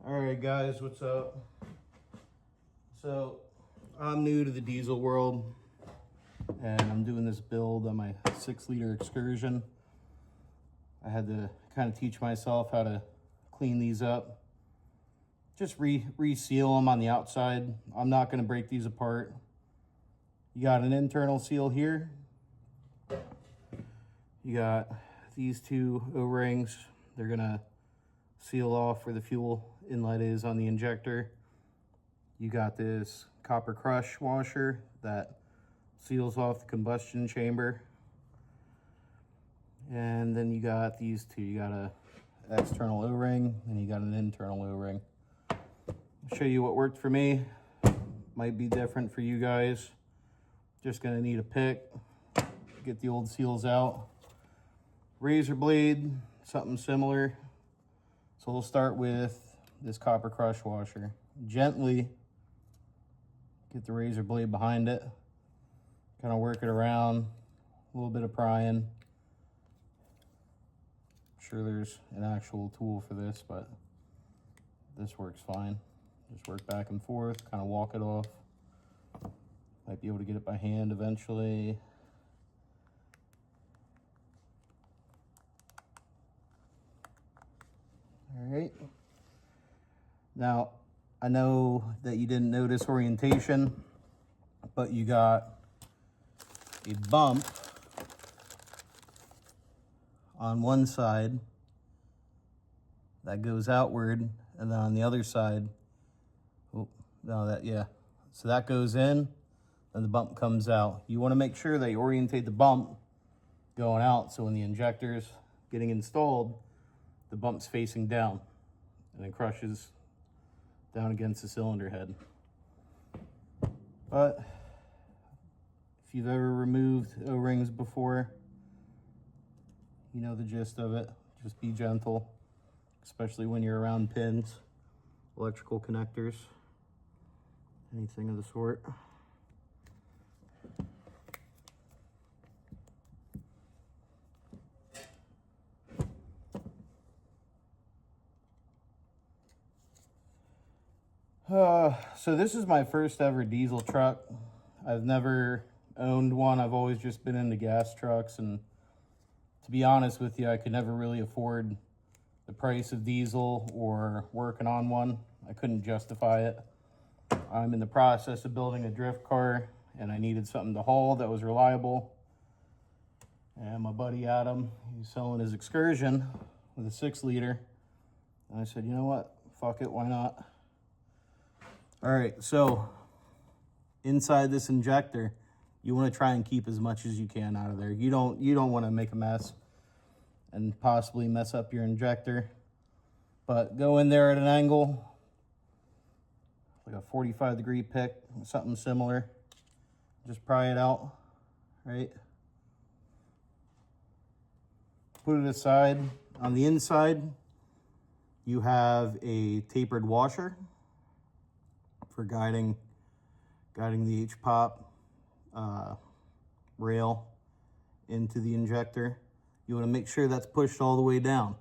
All right, guys, what's up? So, I'm new to the diesel world, and I'm doing this build on my 6-liter Excursion. I had to kind of teach myself how to clean these up. Just reseal them on the outside. I'm not going to break these apart. You got an internal seal here. You got these two O-rings. They're going to seal off where the fuel inlet is on the injector. You got this copper crush washer that seals off the combustion chamber. And then you got these two. You got a external O-ring and you got an internal O-ring. I'll show you what worked for me. Might be different for you guys. Just gonna need a pick, get the old seals out. Razor blade, something similar. So we'll start with this copper crush washer. Gently get the razor blade behind it. Kind of work it around, a little bit of prying. I'm sure there's an actual tool for this, but this works fine. Just work back and forth, kind of walk it off. Might be able to get it by hand eventually. All right. Now, I know that you didn't notice orientation, but you got a bump on one side that goes outward, and then on the other side, oh, no, that, yeah. So that goes in, and the bump comes out. You want to make sure that you orientate the bump going out, so when the injector's getting installed, the bump's facing down, and it crushes down against the cylinder head. But if you've ever removed O-rings before, you know the gist of it. Just be gentle, especially when you're around pins, electrical connectors, anything of the sort. So this is my first ever diesel truck. I've never owned one. I've always just been into gas trucks, and to be honest with you, I could never really afford the price of diesel or working on one. I couldn't justify it. I'm in the process of building a drift car, and I needed something to haul that was reliable. And my buddy Adam, he's selling his Excursion with a 6-liter. And I said, you know what? Fuck it, why not? All right, so inside this injector, you want to try and keep as much as you can out of there. You don't want to make a mess and possibly mess up your injector. But go in there at an angle, like a 45-degree pick, something similar. Just pry it out, right? Put it aside. On the inside, you have a tapered washer for guiding the H-pop rail into the injector. You want to make sure that's pushed all the way down,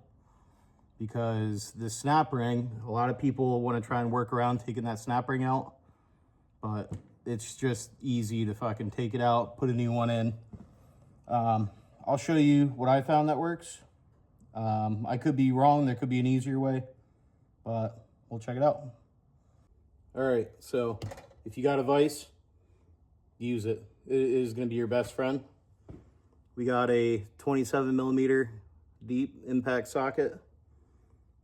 because the snap ring, a lot of people want to try and work around taking that snap ring out, but it's just easy to fucking take it out, put a new one in. I'll show you what I found that works. I could be wrong. There could be an easier way, but we'll check it out. All right, so if you got a vise, use it. It is going to be your best friend. We got a 27mm deep impact socket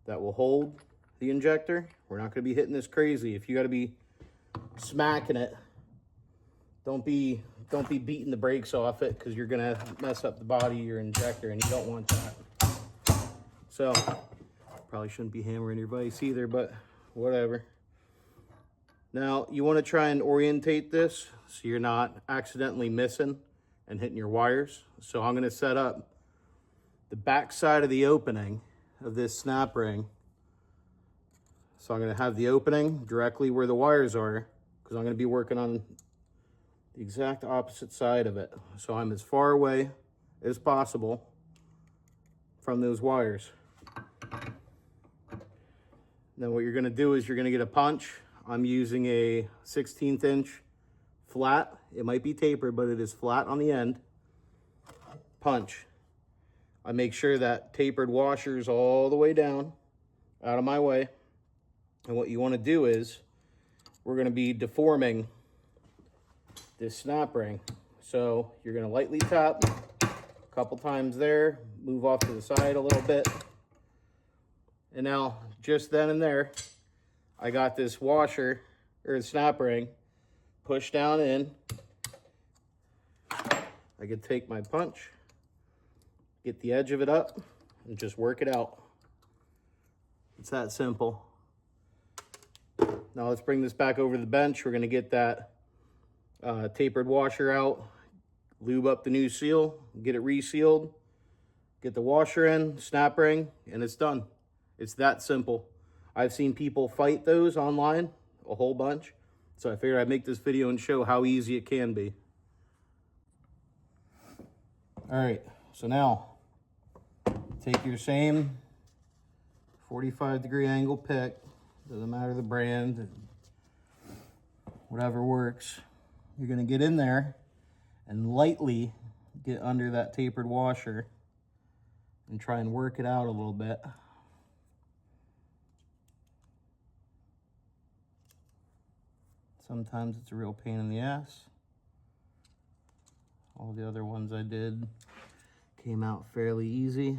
that will hold the injector. We're not going to be hitting this crazy. If you got to be smacking it, don't be beating the brakes off it, because you're going to mess up the body of your injector, and you don't want that. So probably shouldn't be hammering your vise either, but whatever. Now, you want to try and orientate this so you're not accidentally missing and hitting your wires. So I'm going to set up the back side of the opening of this snap ring. So I'm going to have the opening directly where the wires are, because I'm going to be working on the exact opposite side of it. So I'm as far away as possible from those wires. Then what you're gonna do is you're gonna get a punch. I'm using a 16th inch flat. It might be tapered, but it is flat on the end. Punch. I make sure that tapered washer's all the way down, out of my way. And what you wanna do is, we're gonna be deforming this snap ring. So you're gonna lightly tap a couple times there, move off to the side a little bit. And now, just then and there, I got this washer, or snap ring, pushed down in. I could take my punch, get the edge of it up, and just work it out. It's that simple. Now let's bring this back over the bench. We're gonna get that tapered washer out, lube up the new seal, get it resealed, get the washer in, snap ring, and it's done. It's that simple. I've seen people fight those online, a whole bunch, so I figured I'd make this video and show how easy it can be. All right, so now take your same 45-degree angle pick, doesn't matter the brand, whatever works. You're gonna get in there and lightly get under that tapered washer and try and work it out a little bit. Sometimes it's a real pain in the ass. All the other ones I did came out fairly easy.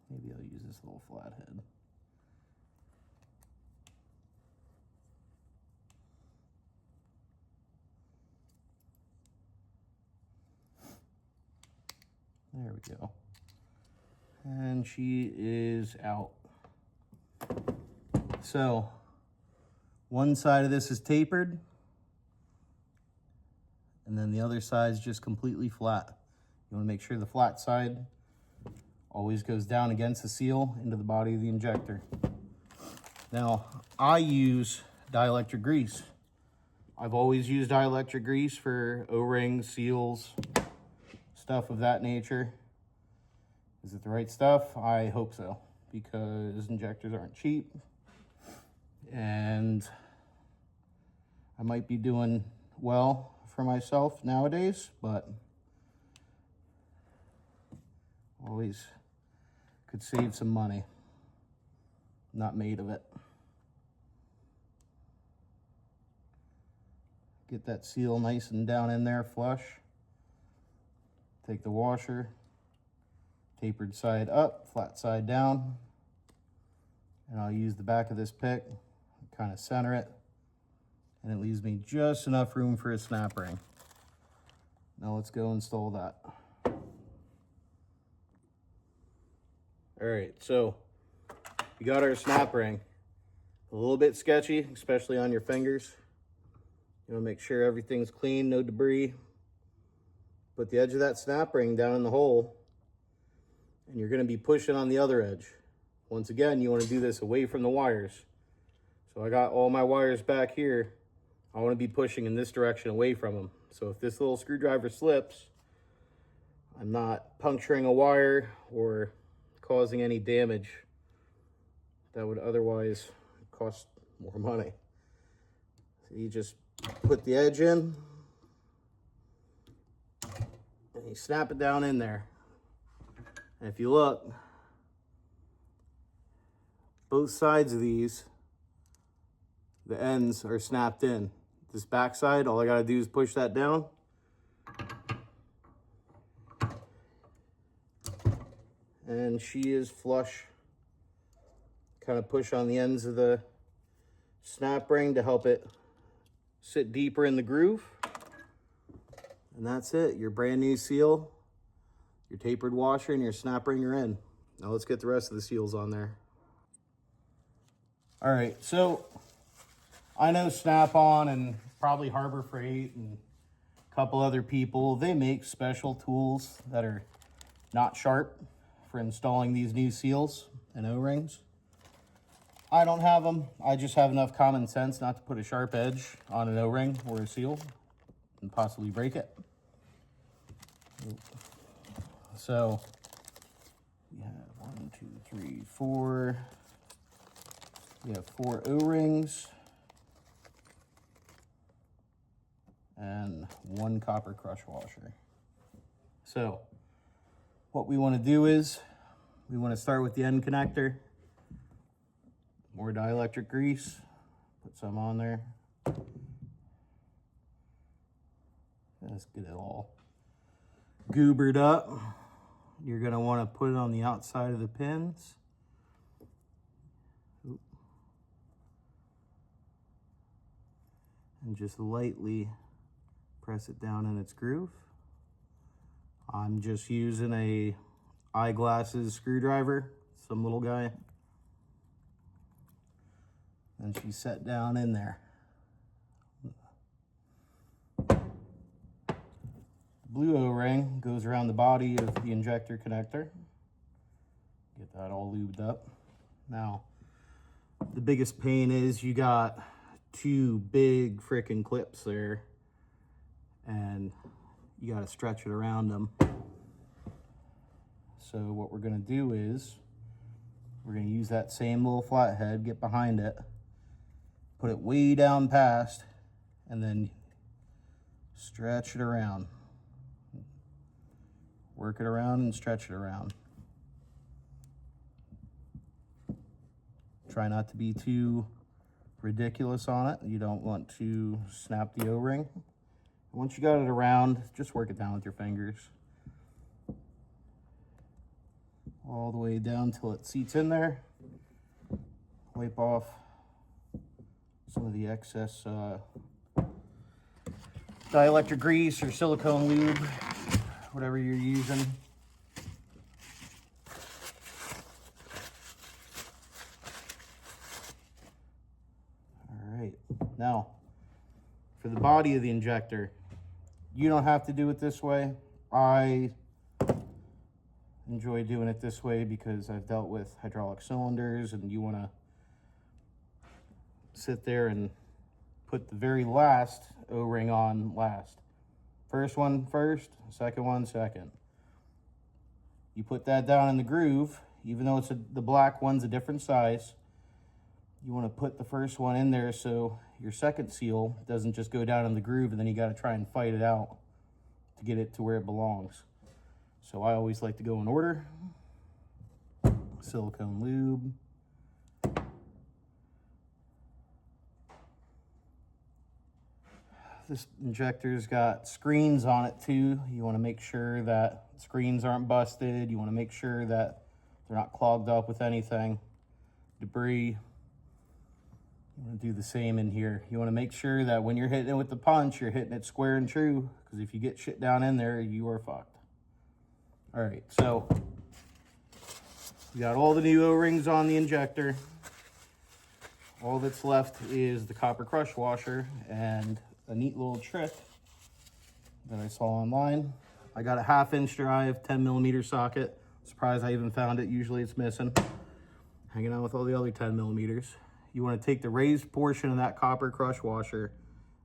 Maybe I'll use this little flathead. There we go. And she is out. So, one side of this is tapered, and then the other side is just completely flat. You want to make sure the flat side always goes down against the seal into the body of the injector. Now, I use dielectric grease. I've always used dielectric grease for O-rings, seals, stuff of that nature. Is it the right stuff? I hope so, because injectors aren't cheap. And I might be doing well for myself nowadays, but always could save some money. Not made of it. Get that seal nice and down in there, flush. Take the washer, tapered side up, flat side down, and I'll use the back of this pick, kind of center it, and it leaves me just enough room for a snap ring. Now let's go install that. All right, so we got our snap ring. A little bit sketchy, especially on your fingers. You want to make sure everything's clean, no debris. Put the edge of that snap ring down in the hole, and you're going to be pushing on the other edge. Once again, you want to do this away from the wires. So I got all my wires back here. I want to be pushing in this direction away from them. So if this little screwdriver slips, I'm not puncturing a wire or causing any damage that would otherwise cost more money. So you just put the edge in, and you snap it down in there. And if you look, both sides of these, the ends are snapped in. This back side, all I gotta do is push that down. And she is flush. Kind of push on the ends of the snap ring to help it sit deeper in the groove. And that's it, your brand new seal, your tapered washer, and your snap ring are in. Now let's get the rest of the seals on there. All right, so I know Snap-on and probably Harbor Freight and a couple other people, they make special tools that are not sharp for installing these new seals. and O-rings. I don't have them. I just have enough common sense not to put a sharp edge on an O-ring or a seal and possibly break it. So we have 1, 2, 3, 4. We have 4 O-rings and 1 copper crush washer. So what we want to do is we want to start with the end connector. More dielectric grease, put some on there. Let's get it all goobered up. You're going to want to put it on the outside of the pins. And just lightly press it down in its groove. I'm just using a eyeglasses screwdriver, some little guy. And she's set down in there. Blue O-ring goes around the body of the injector connector. Get that all lubed up. Now, the biggest pain is you got 2 big frickin' clips there, and you gotta stretch it around them. So what we're gonna do is, we're gonna use that same little flathead, get behind it, put it way down past, and then stretch it around. Work it around and stretch it around. Try not to be too ridiculous on it. You don't want to snap the O-ring. Once you got it around, just work it down with your fingers. All the way down till it seats in there. Wipe off some of the excess dielectric grease or silicone lube, whatever you're using. All right, now for the body of the injector, you don't have to do it this way. I enjoy doing it this way because I've dealt with hydraulic cylinders, and you want to sit there and put the very last O-ring on last. First one first, second one second. You put that down in the groove, even though the black one's a different size. You want to put the first one in there so your second seal doesn't just go down in the groove and then you got to try and fight it out to get it to where it belongs. So I always like to go in order. Silicone lube. This injector's got screens on it too. You want to make sure that screens aren't busted. You want to make sure that they're not clogged up with anything, debris. You want to do the same in here. You want to make sure that when you're hitting it with the punch, you're hitting it square and true, because if you get shit down in there, you are fucked. All right, so we got all the new O-rings on the injector. All that's left is the copper crush washer and a neat little trick that I saw online. I got a 1/2-inch drive, 10mm socket. Surprised I even found it. Usually it's missing. Hanging out with all the other 10mm. You want to take the raised portion of that copper crush washer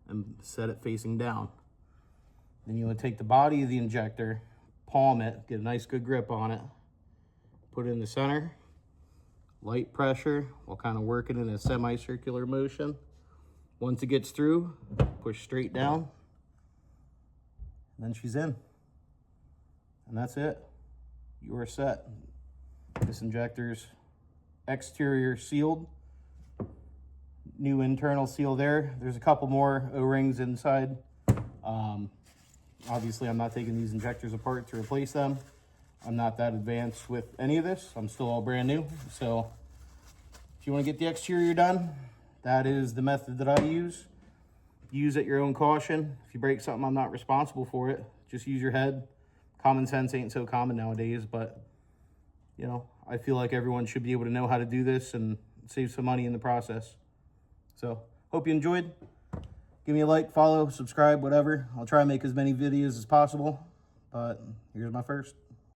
and set it facing down. Then you want to take the body of the injector, palm it, get a nice good grip on it, put it in the center, light pressure while kind of working in a semicircular motion. Once it gets through, push straight down, and then she's in. And that's it. You are set. This injector's exterior sealed. New internal seal there. There's a couple more O-rings inside. Obviously, I'm not taking these injectors apart to replace them. I'm not that advanced with any of this. I'm still all brand new. So if you want to get the exterior done, that is the method that I use. Use at your own caution. If you break something, I'm not responsible for it. Just use your head. Common sense ain't so common nowadays, but you know, I feel like everyone should be able to know how to do this and save some money in the process. So, hope you enjoyed. Give me a like, follow, subscribe, whatever. I'll try and make as many videos as possible, but here's my first.